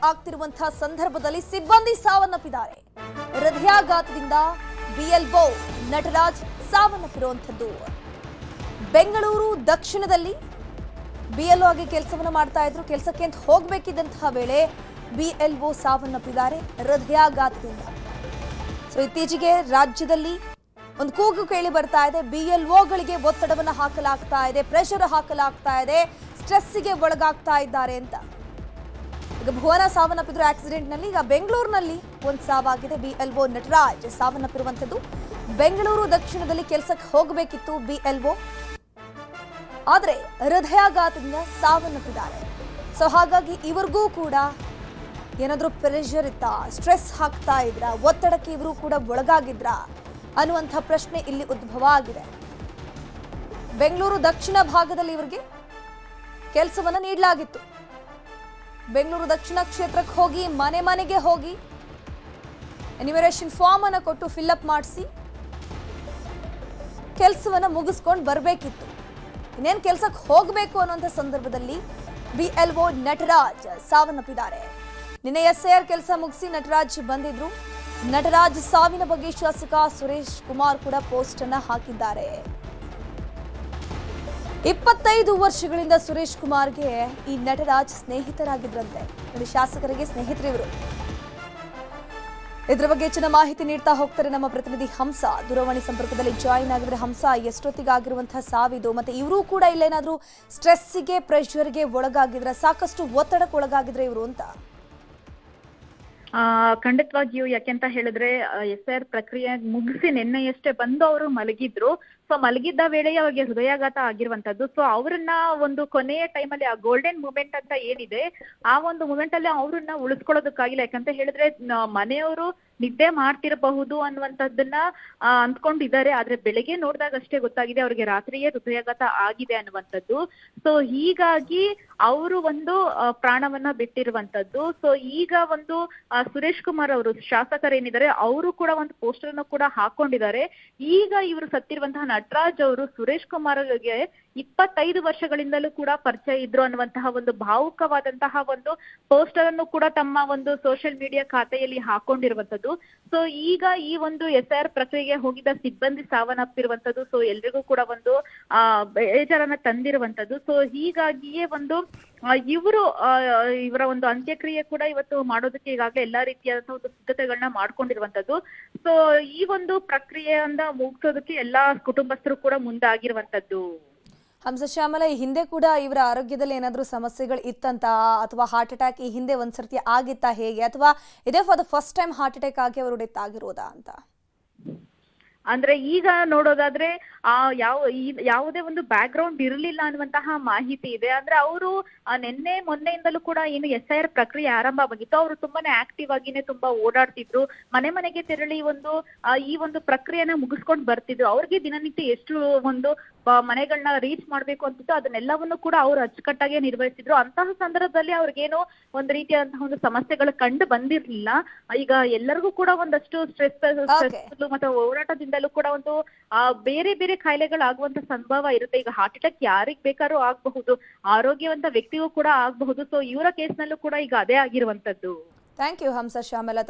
ಆಗ್ತಿರುವಂತಹ ಸಂದರ್ಭದಲ್ಲಿ ಸಿಬ್ಬಂದಿ ಸಾವನ್ನಪ್ಪಿದ್ದಾರೆ. ಹೃದಯಾಘಾತದಿಂದ ಬಿಎಲ್ಒ ನಟರಾಜ್ ಸಾವನ್ನಪ್ಪಿರುವಂತದ್ದು. ಬೆಂಗಳೂರು ದಕ್ಷಿಣದಲ್ಲಿ ಬಿಎಲ್ಒ ಆಗಿ ಕೆಲಸವನ್ನು ಮಾಡ್ತಾ ಇದ್ರು. ಕೆಲಸಕ್ಕೆ ಅಂತ ಹೋಗಬೇಕಿದ್ದಂತಹ ವೇಳೆ ಬಿಎಲ್ಒ ಸಾವನ್ನಪ್ಪಿದ್ದಾರೆ ಹೃದಯಾಘಾತದಿಂದ. ಸೊ ಇತ್ತೀಚೆಗೆ ರಾಜ್ಯದಲ್ಲಿ ಒಂದು ಕೂಗು ಕೇಳಿ ಬರ್ತಾ ಇದೆ. ಬಿಎಲ್ಒಗಳಿಗೆ ಒತ್ತಡವನ್ನು ಹಾಕಲಾಗ್ತಾ ಇದೆ, ಪ್ರೆಷರ್ ಹಾಕಲಾಗ್ತಾ ಇದೆ, ಸ್ಟ್ರೆಸ್ಸಿಗೆ ಒಳಗಾಗ್ತಾ ಇದ್ದಾರೆ ಅಂತ. ಈಗ ಭುವನ ಸಾವನ್ನಪ್ಪಿದ್ರು ಆಕ್ಸಿಡೆಂಟ್ ನಲ್ಲಿ. ಈಗ ಬೆಂಗಳೂರಿನಲ್ಲಿ ಒಂದು ಸಾವಾಗಿದೆ. ಬಿಎಲ್ಒ ನಟರಾಜ್ ಸಾವನ್ನಪ್ಪಿರುವಂತದ್ದು. ಬೆಂಗಳೂರು ದಕ್ಷಿಣದಲ್ಲಿ ಕೆಲಸಕ್ಕೆ ಹೋಗಬೇಕಿತ್ತು ಬಿಎಲ್ಒ, ಆದ್ರೆ ಹೃದಯಾಘಾತದಿಂದ ಸಾವನ್ನಪ್ಪಿದ್ದಾರೆ. ಸೊ ಹಾಗಾಗಿ ಇವರಿಗೂ ಕೂಡ ಏನಾದ್ರೂ ಪ್ರೆಷರ್ ಇತ್ತಾ, ಸ್ಟ್ರೆಸ್ ಹಾಕ್ತಾ ಇದ್ರ, ಒತ್ತಡಕ್ಕೆ ಇವರು ಕೂಡ ಒಳಗಾಗಿದ್ರ ಅನ್ನುವಂಥ ಪ್ರಶ್ನೆ ಇಲ್ಲಿ ಉದ್ಭವ ಆಗಿದೆ. ಬೆಂಗಳೂರು ದಕ್ಷಿಣ ಭಾಗದಲ್ಲಿ ಇವರಿಗೆ ಕೆಲಸವನ್ನ ನೀಡಲಾಗಿತ್ತು. ಬೆಂಗಳೂರು ದಕ್ಷಿಣ ಕ್ಷೇತ್ರಕ್ಕೆ ಹೋಗಿ ಮನೆ ಮನೆಗೆ ಹೋಗಿ ಎನ್ಯುಮರೇಷನ್ ಫಾರ್ಮ್ ಅನ್ನು ಕೊಟ್ಟು ಫಿಲ್ಅಪ್ ಮಾಡಿಸಿ ಕೆಲಸವನ್ನ ಮುಗಿಸ್ಕೊಂಡು ಬರಬೇಕಿತ್ತು. ಇನ್ನೇನು ಕೆಲಸಕ್ಕೆ ಹೋಗಬೇಕು ಅನ್ನುವಂಥ ಸಂದರ್ಭದಲ್ಲಿ ಬಿಎಲ್ಒ ನಟರಾಜ್ ಸಾವನ್ನಪ್ಪಿದ್ದಾರೆ. ನಿನ್ನೆ ಎಸ್ಐಆರ್ ಕೆಲಸ ಮುಗಿಸಿ ನಟರಾಜ್ ಬಂದಿದ್ರು. ನಟರಾಜ್ ಸಾವಿನ ಬಗ್ಗೆ ಶಾಸಕ ಸುರೇಶ್ ಕುಮಾರ್ ಕೂಡ ಪೋಸ್ಟ್ ಅನ್ನ ಹಾಕಿದ್ದಾರೆ. 25 ವರ್ಷಗಳಿಂದ ಸುರೇಶ್ ಕುಮಾರ್ಗೆ ಈ ನಟರಾಜ್ ಸ್ನೇಹಿತರಾಗಿದ್ರಂತೆ. ಶಾಸಕರಿಗೆ ಸ್ನೇಹಿತರಿವರು. ಇದರ ಬಗ್ಗೆ ಹೆಚ್ಚಿನ ಮಾಹಿತಿ ನೀಡ್ತಾ ಹೋಗ್ತಾರೆ ನಮ್ಮ ಪ್ರತಿನಿಧಿ ಹಂಸ. ದೂರವಾಣಿ ಸಂಪರ್ಕದಲ್ಲಿ ಜಾಯಿನ್ ಆಗಿದ್ರೆ ಹಂಸ, ಎಷ್ಟೊತ್ತಿಗಾಗಿರುವಂತಹ ಸಾವಿದು, ಮತ್ತೆ ಇವರು ಕೂಡ ಇಲ್ಲೇನಾದ್ರೂ ಸ್ಟ್ರೆಸ್ಸಿಗೆ, ಪ್ರೆಷರ್ಗೆ ಒಳಗಾಗಿದ್ರೆ, ಸಾಕಷ್ಟು ಒತ್ತಡಕ್ಕೆ ಒಳಗಾಗಿದ್ರೆ ಇವರು ಅಂತ? ಖಂಡಿತವಾಗಿಯೂ. ಯಾಕೆಂತ ಹೇಳಿದ್ರೆ ಎಸ್ಐಆರ್ ಪ್ರಕ್ರಿಯೆ ಮುಗಿಸಿ ನಿನ್ನೆಯಷ್ಟೇ ಬಂದು ಅವರು ಮಲಗಿದ್ರು. ಸೊ ಮಲಗಿದ್ದ ವೇಳೆಗೆ ಅವ್ರಿಗೆ ಹೃದಯಾಘಾತ ಆಗಿರುವಂತದ್ದು. ಸೊ ಅವ್ರನ್ನ ಒಂದು ಕೊನೆಯ ಟೈಮಲ್ಲಿ ಆ ಗೋಲ್ಡನ್ ಮೂಮೆಂಟ್ ಅಂತ ಏನಿದೆ, ಆ ಒಂದು ಮೂಮೆಂಟ್ ಅಲ್ಲಿ ಅವ್ರನ್ನ ಉಳಿಸ್ಕೊಳ್ಳೋದಕ್ಕಾಗಿಲ್ಲ. ಯಾಕಂತ ಹೇಳಿದ್ರೆ ಮನೆಯವರು ನಿದ್ದೆ ಮಾಡ್ತಿರಬಹುದು ಅನ್ನುವಂಥದ್ದನ್ನ ಅಂದ್ಕೊಂಡಿದ್ದಾರೆ. ಆದ್ರೆ ಬೆಳಗ್ಗೆ ನೋಡಿದಾಗ ಅಷ್ಟೇ ಗೊತ್ತಾಗಿದೆ ಅವ್ರಿಗೆ ರಾತ್ರಿಯೇ ಹೃದಯಾಘಾತ ಆಗಿದೆ ಅನ್ನುವಂಥದ್ದು. ಸೊ ಹೀಗಾಗಿ ಅವರು ಒಂದು ಪ್ರಾಣವನ್ನ ಬಿಟ್ಟಿರುವಂತದ್ದು. ಸೊ ಈಗ ಒಂದು ಸುರೇಶ್ ಕುಮಾರ್ ಅವರು ಶಾಸಕರೇನಿದ್ದಾರೆ ಅವರು ಕೂಡ ಒಂದು ಪೋಸ್ಟರ್ ಅನ್ನು ಕೂಡ ಹಾಕೊಂಡಿದ್ದಾರೆ. ಈಗ ಇವರು ಸತ್ತಿರುವಂತಹ ನಟರಾಜ್ ಅವರು ಸುರೇಶ್ ಕುಮಾರ್ಗೆ 25 ವರ್ಷಗಳಿಂದಲೂ ಕೂಡ ಪರಿಚಯ ಇದ್ರು ಅನ್ನುವಂತಹ ಒಂದು ಭಾವುಕವಾದಂತಹ ಒಂದು ಪೋಸ್ಟರ್ ಅನ್ನು ಕೂಡ ತಮ್ಮ ಒಂದು ಸೋಷಿಯಲ್ ಮೀಡಿಯಾ ಖಾತೆಯಲ್ಲಿ ಹಾಕೊಂಡಿರುವಂತದ್ದು. ಸೊ ಈಗ ಈ ಒಂದು ಎಸ್ಐಆರ್ ಪ್ರಕ್ರಿಯೆಗೆ ಹೋಗಿದ್ದ ಸಿಬ್ಬಂದಿ ಸಾವನ್ನಪ್ಪಿರುವಂತದ್ದು. ಸೊ ಎಲ್ರಿಗೂ ಕೂಡ ಒಂದು ಬೇಜಾರನ್ನ ತಂದಿರುವಂತದ್ದು. ಸೊ ಹೀಗಾಗಿಯೇ ಒಂದು ಇವರ ಒಂದು ಅಂತ್ಯಕ್ರಿಯೆ ಕೂಡ ಇವತ್ತು ಮಾಡೋದಕ್ಕೆ ಈಗಾಗಲೇ ಎಲ್ಲಾ ರೀತಿಯಾದಂತಹ ಒಂದು ಸಿದ್ಧತೆಗಳನ್ನ ಮಾಡ್ಕೊಂಡಿರುವಂತದ್ದು. ಸೊ ಈ ಒಂದು ಪ್ರಕ್ರಿಯೆಯಿಂದ ಮುಗಿಸೋದಕ್ಕೆ ಎಲ್ಲಾ ಕುಟುಂಬಸ್ಥರು ಕೂಡ ಮುಂದಾಗಿರುವಂತದ್ದು. ಹಂಸ ಶ್ಯಾಮಲ, ಈ ಹಿಂದೆ ಕೂಡ ಇವರ ಆರೋಗ್ಯದಲ್ಲಿ ಏನಾದ್ರೂ ಸಮಸ್ಯೆಗಳು ಇತ್ತಂತ, ಅಥವಾ ಹಾರ್ಟ್ ಅಟ್ಯಾಕ್ ಈ ಹಿಂದೆ ಒಂದ್ಸರ್ತಿ ಆಗಿತ್ತಾ ಹೇಗೆ, ಅಥವಾ ಇದೇ for the first time heart attack ಆಗಿ ಅವರು ಡೆತ್ ಆಗಿರೋದಾ ಅಂತ? ಅಂದ್ರೆ ಈಗ ನೋಡೋದಾದ್ರೆ ಯಾವುದೇ ಒಂದು ಬ್ಯಾಕ್ ಗ್ರೌಂಡ್ ಇರಲಿಲ್ಲ ಅನ್ನುವಂತಹ ಮಾಹಿತಿ ಇದೆ. ಅಂದ್ರೆ ಅವರು ನಿನ್ನೆ ಮೊನ್ನೆಯಿಂದಲೂ ಕೂಡ ಏನು ಎಸ್ಐಆರ್ ಪ್ರಕ್ರಿಯೆ ಆರಂಭವಾಗಿತ್ತು, ಅವರು ತುಂಬಾನೇ ಆಕ್ಟಿವ್ ಆಗಿನೇ ತುಂಬಾ ಓಡಾಡ್ತಿದ್ರು. ಮನೆ ಮನೆಗೆ ತೆರಳಿ ಈ ಒಂದು ಪ್ರಕ್ರಿಯೆನ ಮುಗಿಸ್ಕೊಂಡು ಬರ್ತಿದ್ರು. ಅವ್ರಿಗೆ ದಿನನಿತ್ಯ ಎಷ್ಟು ಒಂದು ಮನೆಗಳನ್ನ ರೀಚ್ ಮಾಡ್ಬೇಕು ಅಂತಿತ್ತು ಅದನ್ನೆಲ್ಲವನ್ನು ಕೂಡ ಅವ್ರು ಅಚ್ಚುಕಟ್ಟಾಗಿ ನಿರ್ವಹಿಸಿದ್ರು. ಅಂತಹ ಸಂದರ್ಭದಲ್ಲಿ ಅವ್ರಿಗೇನು ಒಂದು ರೀತಿಯಾದಂತಹ ಒಂದು ಸಮಸ್ಯೆಗಳು ಕಂಡು ಬಂದಿರ್ಲಿಲ್ಲ. ಈಗ ಎಲ್ಲರಿಗೂ ಕೂಡ ಒಂದಷ್ಟು ಸ್ಟ್ರೆಸ್ ಮತ್ತೆ ಓಡಾಟದಿಂದಲೂ ಕೂಡ ಒಂದು ಬೇರೆ ಬೇರೆ ಕಾಯಿಲೆಗಳಾಗುವಂತ ಸಂಭವ ಇರುತ್ತೆ. ಈಗ ಹಾರ್ಟ್ ಅಟ್ಯಾಕ್ ಯಾರಿಗ್ ಬೇಕಾದ್ರೂ ಆಗಬಹುದು, ಆರೋಗ್ಯವಂತ ವ್ಯಕ್ತಿಗೂ ಕೂಡ ಆಗಬಹುದು. ಸೊ ಇವರ ಕೇಸ್ನಲ್ಲೂ ಕೂಡ ಈಗ ಅದೇ ಆಗಿರುವಂತದ್ದು. Thank you Hamsa Shyamala.